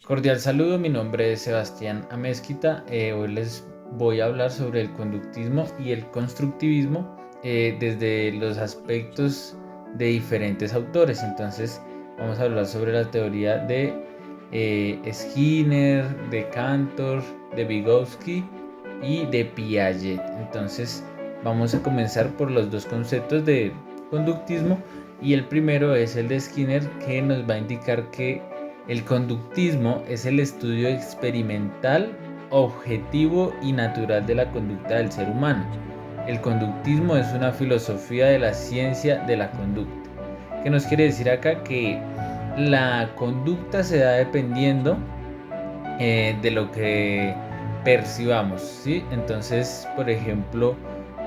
Cordial saludo, mi nombre es Sebastián Amezquita. Hoy les voy a hablar sobre el conductismo y el constructivismo desde los aspectos de diferentes autores. Entonces, vamos a hablar sobre la teoría de Skinner, de Cantor, de Vygotsky y de Piaget. Entonces, vamos a comenzar por los dos conceptos de conductismo y el primero es el de Skinner, que nos va a indicar que el conductismo es el estudio experimental, objetivo y natural de la conducta del ser humano. El conductismo es una filosofía de la ciencia de la conducta. ¿Qué nos quiere decir acá? Que la conducta se da dependiendo de lo que percibamos, ¿sí? Entonces, por ejemplo,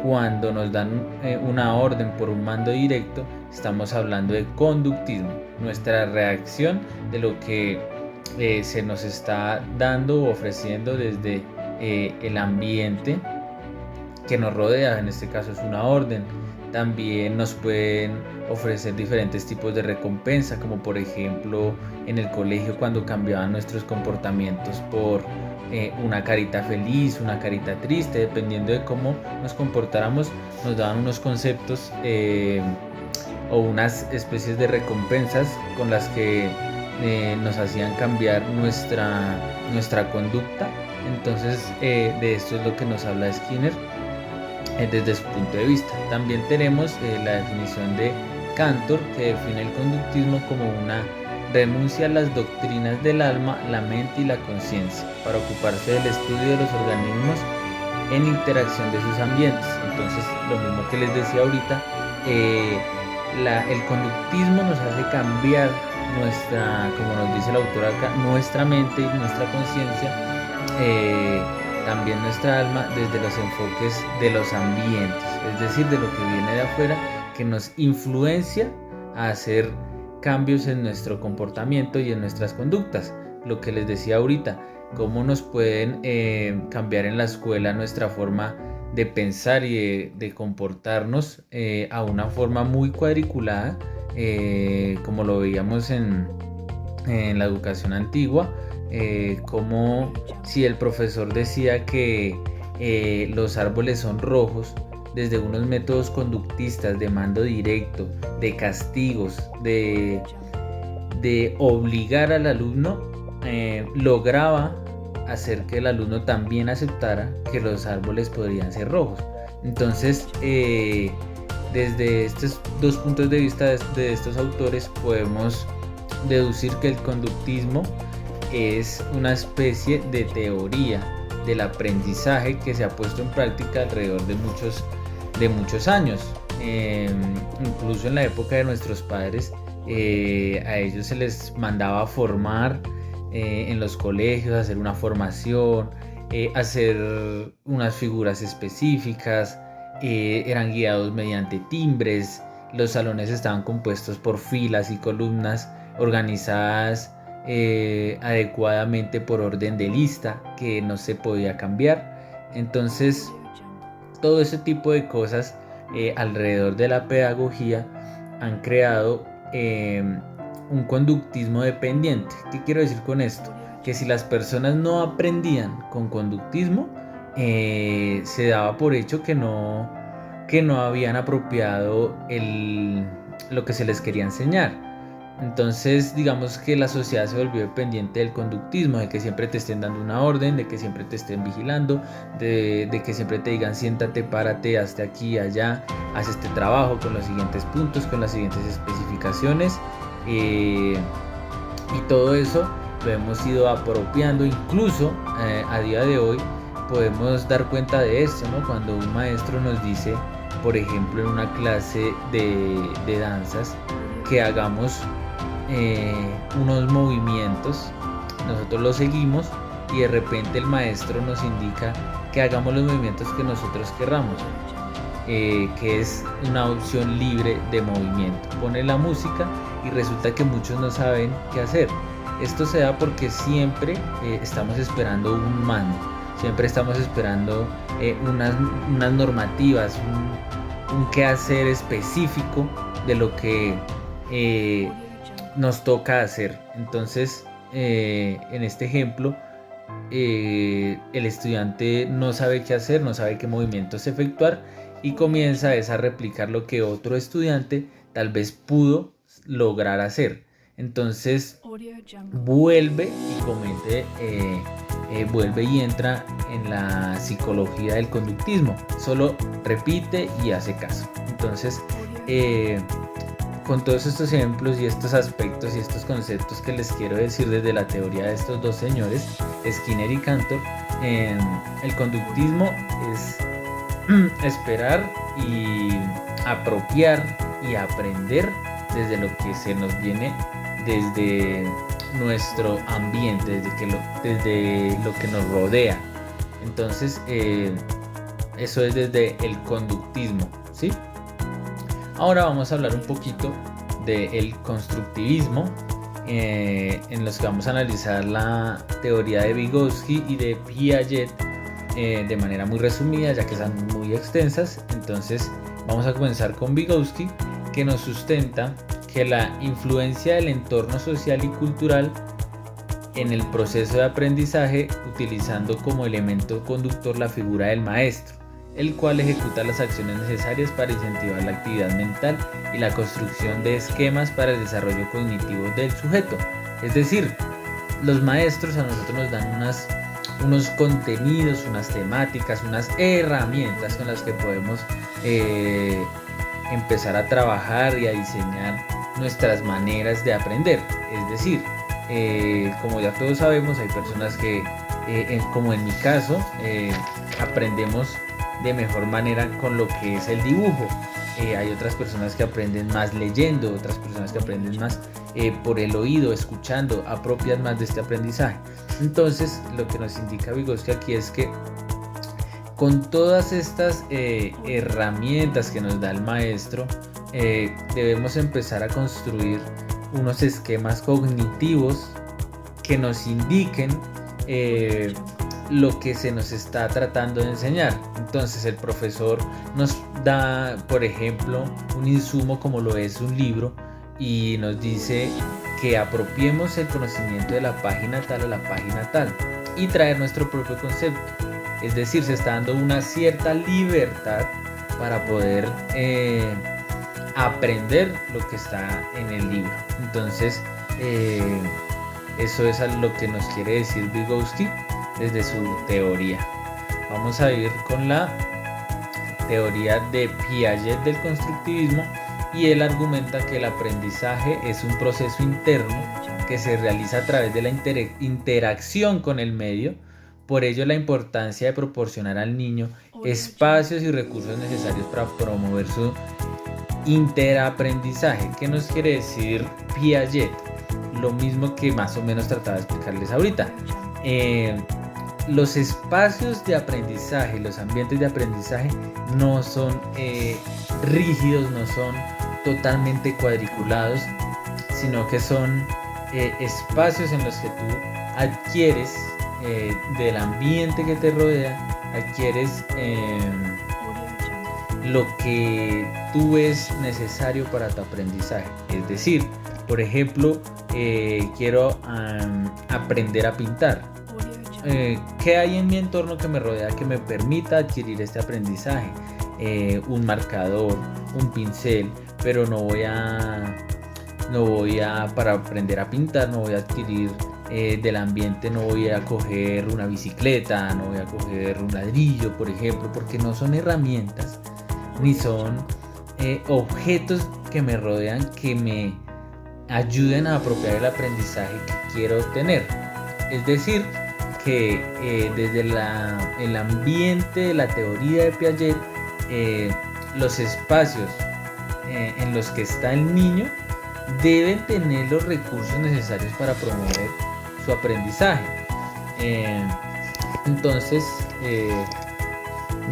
cuando nos dan una orden por un mando directo, estamos hablando de conductismo, nuestra reacción de lo que se nos está dando o ofreciendo desde el ambiente que nos rodea, en este caso es una orden. También nos pueden ofrecer diferentes tipos de recompensa, como por ejemplo en el colegio cuando cambiaban nuestros comportamientos por una carita feliz, una carita triste, dependiendo de cómo nos comportáramos, nos daban unos conceptos o unas especies de recompensas con las que nos hacían cambiar nuestra conducta. Entonces, de esto es lo que nos habla Skinner desde su punto de vista. También tenemos la definición de Cantor, que define el conductismo como una renuncia a las doctrinas del alma, la mente y la conciencia para ocuparse del estudio de los organismos en interacción de sus ambientes. Entonces, lo mismo que les decía ahorita, el conductismo nos hace cambiar como nos dice el autor acá, nuestra mente y nuestra conciencia, también nuestra alma, desde los enfoques de los ambientes, es decir, de lo que viene de afuera, que nos influencia a hacer cambios en nuestro comportamiento y en nuestras conductas. Lo que les decía ahorita, cómo nos pueden cambiar en la escuela nuestra forma de pensar y de comportarnos a una forma muy cuadriculada, como lo veíamos en la educación antigua, como si el profesor decía que los árboles son rojos, desde unos métodos conductistas de mando directo, de castigos, de obligar al alumno, lograba hacer que el alumno también aceptara que los árboles podrían ser rojos. Entonces, desde estos dos puntos de vista de estos autores podemos deducir que el conductismo es una especie de teoría del aprendizaje que se ha puesto en práctica alrededor de muchos años. Incluso en la época de nuestros padres, a ellos se les mandaba a formar en los colegios, hacer una formación, hacer unas figuras específicas, eran guiados mediante timbres, los salones estaban compuestos por filas y columnas organizadas adecuadamente por orden de lista que no se podía cambiar. Entonces, todo ese tipo de cosas alrededor de la pedagogía han creado un conductismo dependiente. ¿Qué quiero decir con esto? Que si las personas no aprendían con conductismo, se daba por hecho que no habían apropiado lo que se les quería enseñar. Entonces, digamos que la sociedad se volvió dependiente del conductismo, de que siempre te estén dando una orden, de que siempre te estén vigilando, de que siempre te digan siéntate, párate, hazte aquí, allá, haz este trabajo con los siguientes puntos, con las siguientes especificaciones, y todo eso lo hemos ido apropiando. Incluso a día de hoy podemos dar cuenta de esto, ¿no? Cuando un maestro nos dice, por ejemplo, en una clase de danzas, que hagamos unos movimientos, nosotros los seguimos y de repente el maestro nos indica que hagamos los movimientos que nosotros querramos, que es una opción libre de movimiento. Pone la música y resulta que muchos no saben qué hacer. Esto se da porque siempre estamos esperando un mando, siempre estamos esperando unas normativas, un qué hacer específico de lo que nos toca hacer. Entonces, en este ejemplo, el estudiante no sabe qué hacer, no sabe qué movimientos efectuar y comienza a replicar lo que otro estudiante tal vez pudo lograr hacer. Entonces vuelve y vuelve y entra en la psicología del conductismo. Solo repite y hace caso. Entonces, con todos estos ejemplos y estos aspectos y estos conceptos que les quiero decir desde la teoría de estos dos señores, Skinner y Cantor, el conductismo es esperar y apropiar y aprender desde lo que se nos viene desde nuestro ambiente, desde lo que nos rodea. Entonces, eso es desde el conductismo, ¿sí? Ahora vamos a hablar un poquito del constructivismo, en los que vamos a analizar la teoría de Vygotsky y de Piaget de manera muy resumida, ya que son muy extensas. Entonces vamos a comenzar con Vygotsky, que nos sustenta que la influencia del entorno social y cultural en el proceso de aprendizaje, utilizando como elemento conductor la figura del maestro, el cual ejecuta las acciones necesarias para incentivar la actividad mental y la construcción de esquemas para el desarrollo cognitivo del sujeto. Es decir, los maestros a nosotros nos dan unos contenidos, unas temáticas, unas herramientas con las que podemos empezar a trabajar y a diseñar nuestras maneras de aprender. Es decir, como ya todos sabemos, hay personas que, como en mi caso, aprendemos de mejor manera con lo que es el dibujo. Hay otras personas que aprenden más leyendo, otras personas que aprenden más por el oído, escuchando, apropian más de este aprendizaje. Entonces, lo que nos indica Vygotsky aquí es que con todas estas herramientas que nos da el maestro, debemos empezar a construir unos esquemas cognitivos que nos indiquen lo que se nos está tratando de enseñar. Entonces el profesor nos da, por ejemplo, un insumo como lo es un libro y nos dice que apropiemos el conocimiento de la página tal a la página tal y traer nuestro propio concepto. Es decir, se está dando una cierta libertad para poder aprender lo que está en el libro. Entonces, eso es lo que nos quiere decir Vygotsky desde su teoría. Vamos a ir con la teoría de Piaget del constructivismo, y él argumenta que el aprendizaje es un proceso interno que se realiza a través de la interacción con el medio. Por ello, la importancia de proporcionar al niño espacios y recursos necesarios para promover su interaprendizaje. ¿Qué nos quiere decir Piaget? Lo mismo que más o menos trataba de explicarles ahorita. Los espacios de aprendizaje, los ambientes de aprendizaje no son rígidos, no son totalmente cuadriculados, sino que son espacios en los que tú adquieres del ambiente que te rodea, adquieres lo que tú ves necesario para tu aprendizaje. Es decir, por ejemplo, quiero aprender a pintar. ¿Qué hay en mi entorno que me rodea que me permita adquirir este aprendizaje? Un marcador, un pincel, pero no voy a, para aprender a pintar, no voy a adquirir del ambiente, no voy a coger una bicicleta, no voy a coger un ladrillo, por ejemplo, porque no son herramientas, ni son objetos que me rodean, que me ayuden a apropiar el aprendizaje que quiero obtener. Es decir, que desde el ambiente de la teoría de Piaget, los espacios en los que está el niño deben tener los recursos necesarios para promover su aprendizaje. Entonces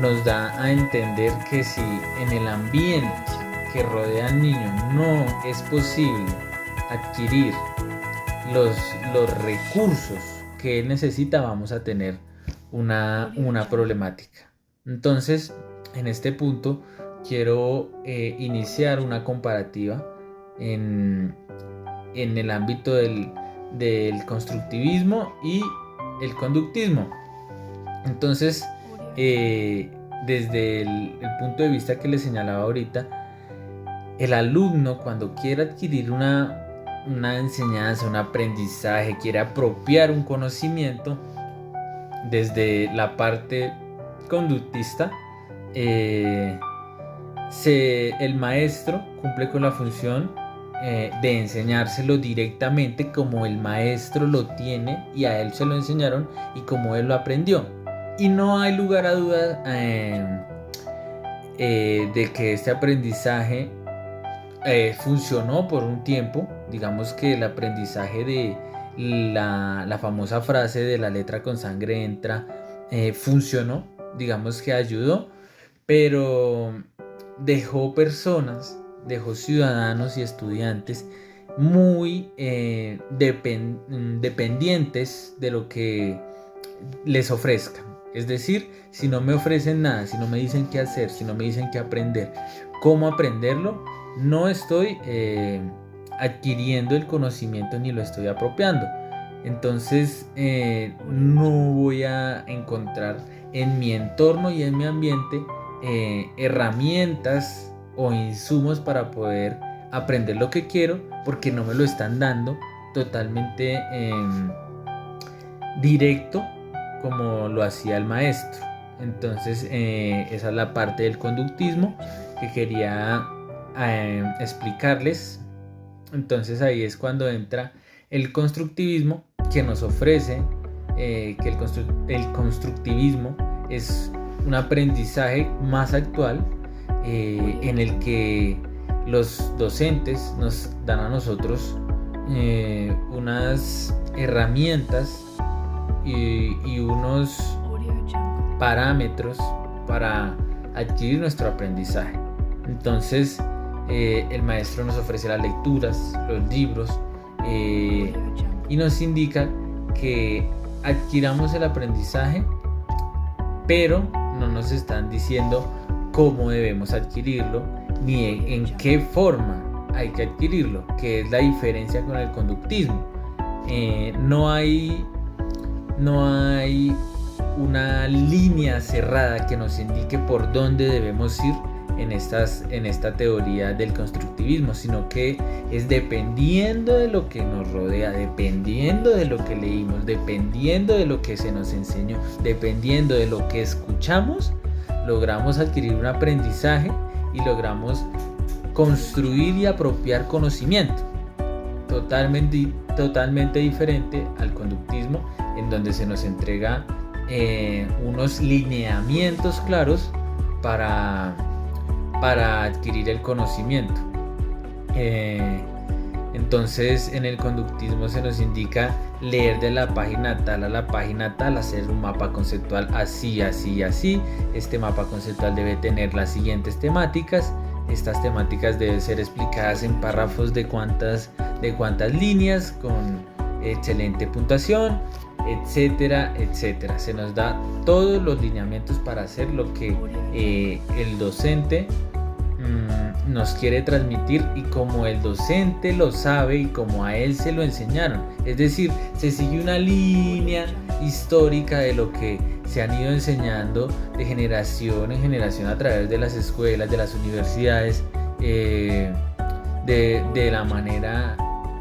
nos da a entender que si en el ambiente que rodea al niño no es posible adquirir los recursos que él necesita, vamos a tener una problemática. Entonces, en este punto quiero iniciar una comparativa en el ámbito del constructivismo y el conductismo. Entonces, desde el punto de vista que les señalaba ahorita, el alumno, cuando quiere adquirir una enseñanza, un aprendizaje, quiere apropiar un conocimiento desde la parte conductista, el maestro cumple con la función de enseñárselo directamente como el maestro lo tiene y a él se lo enseñaron y como él lo aprendió. Y no hay lugar a duda de que este aprendizaje funcionó por un tiempo. Digamos que el aprendizaje de la famosa frase de la letra con sangre entra funcionó, digamos que ayudó, pero dejó personas, dejó ciudadanos y estudiantes muy dependientes de lo que les ofrezcan. Es decir, si no me ofrecen nada, si no me dicen qué hacer, si no me dicen qué aprender, cómo aprenderlo, no estoy adquiriendo el conocimiento ni lo estoy apropiando. Entonces no voy a encontrar en mi entorno y en mi ambiente herramientas o insumos para poder aprender lo que quiero, porque no me lo están dando totalmente directo como lo hacía el maestro. Entonces esa es la parte del conductismo que quería explicarles. Entonces ahí es cuando entra el constructivismo, que nos ofrece que el constructivismo es un aprendizaje más actual en el que los docentes nos dan a nosotros unas herramientas y unos parámetros para adquirir nuestro aprendizaje. Entonces el maestro nos ofrece las lecturas, los libros y nos indica que adquiramos el aprendizaje, pero no nos están diciendo cómo debemos adquirirlo ni en qué forma hay que adquirirlo, que es la diferencia con el conductismo. No hay una línea cerrada que nos indique por dónde debemos ir en esta teoría del constructivismo, sino que es dependiendo de lo que nos rodea, dependiendo de lo que leímos, dependiendo de lo que se nos enseñó, dependiendo de lo que escuchamos, logramos adquirir un aprendizaje y logramos construir y apropiar conocimiento totalmente diferente al conductismo, en donde se nos entrega unos lineamientos claros para adquirir el conocimiento. Entonces en el conductismo se nos indica leer de la página tal a la página tal, hacer un mapa conceptual así. Este mapa conceptual debe tener las siguientes temáticas. Estas temáticas deben ser explicadas en párrafos de cuántas líneas, con excelente puntuación, etcétera. Se nos da todos los lineamientos para hacer lo que el docente nos quiere transmitir, y como el docente lo sabe y como a él se lo enseñaron. Es decir, se sigue una línea histórica de lo que se han ido enseñando de generación en generación a través de las escuelas, de las universidades, de la manera,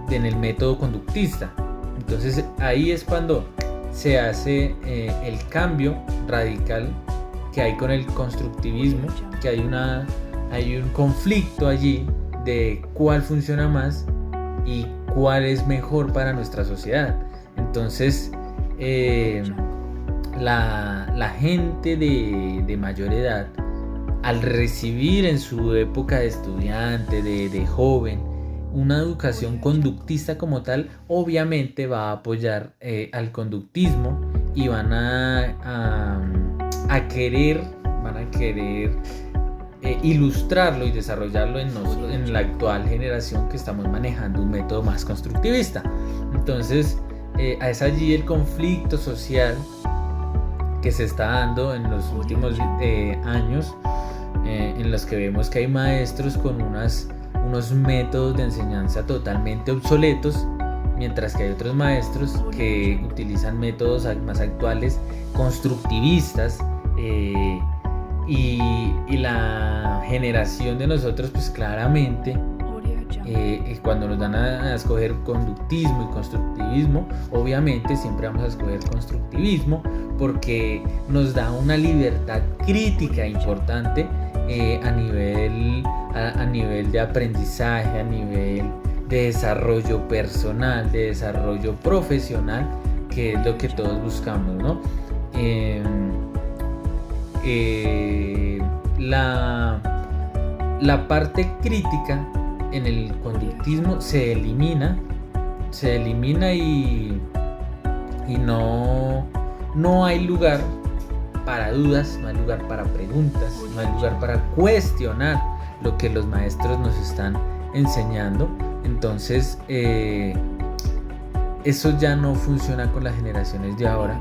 en el método conductista. Entonces ahí es cuando se hace el cambio radical que hay con el constructivismo, que hay un conflicto allí de cuál funciona más y cuál es mejor para nuestra sociedad. Entonces la gente de mayor edad, al recibir en su época de estudiante, de joven, una educación conductista como tal, obviamente va a apoyar al conductismo y van a querer ilustrarlo y desarrollarlo en la actual generación, que estamos manejando un método más constructivista. Entonces es allí el conflicto social que se está dando en los últimos años, en los que vemos que hay maestros con unos métodos de enseñanza totalmente obsoletos, mientras que hay otros maestros que utilizan métodos más actuales, constructivistas, y la generación de nosotros pues claramente cuando nos dan a escoger conductismo y constructivismo, obviamente siempre vamos a escoger constructivismo porque nos da una libertad crítica importante a nivel de aprendizaje, a nivel de desarrollo personal, de desarrollo profesional, que es lo que todos buscamos, ¿no? La parte crítica en el conductismo se elimina y no hay lugar para dudas, no hay lugar para preguntas, no hay lugar para cuestionar lo que los maestros nos están enseñando. Entonces eso ya no funciona con las generaciones de ahora.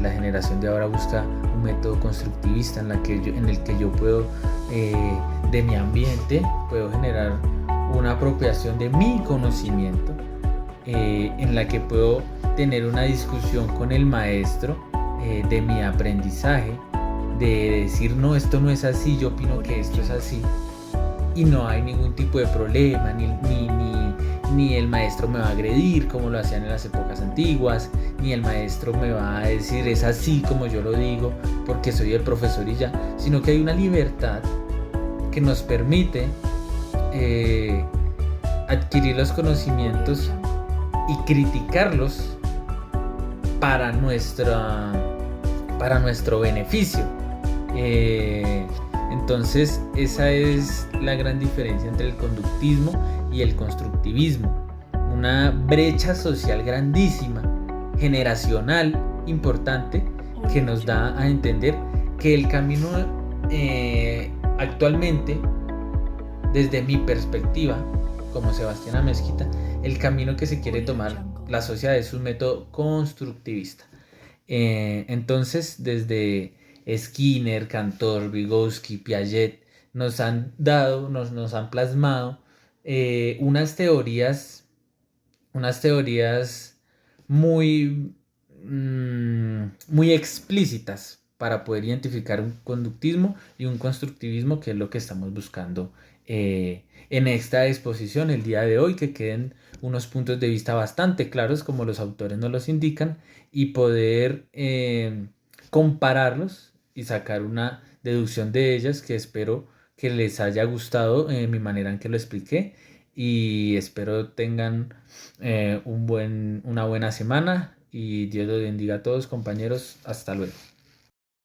La generación de ahora busca un método constructivista en el que yo puedo de mi ambiente puedo generar una apropiación de mi conocimiento, en la que puedo tener una discusión con el maestro de mi aprendizaje, de decir no, esto no es así, yo opino que esto es así, y no hay ningún tipo de problema, ni el maestro me va a agredir como lo hacían en las épocas antiguas, ni el maestro me va a decir es así como yo lo digo porque soy el profesor y ya, sino que hay una libertad que nos permite adquirir los conocimientos y criticarlos para nuestro beneficio. Entonces esa es la gran diferencia entre el conductismo y el constructivismo. Una brecha social grandísima, generacional, importante, que nos da a entender que el camino actualmente, desde mi perspectiva como Sebastián Amezquita, el camino que se quiere tomar la sociedad es un método constructivista. Entonces, desde Skinner, Cantor, Vygotsky, Piaget, nos han plasmado unas teorías muy, muy explícitas para poder identificar un conductismo y un constructivismo, que es lo que estamos buscando en esta exposición el día de hoy, que queden unos puntos de vista bastante claros como los autores nos los indican y poder compararlos y sacar una deducción de ellas, que espero que les haya gustado mi manera en que lo expliqué, y espero tengan una buena semana y Dios los bendiga a todos, compañeros. Hasta luego.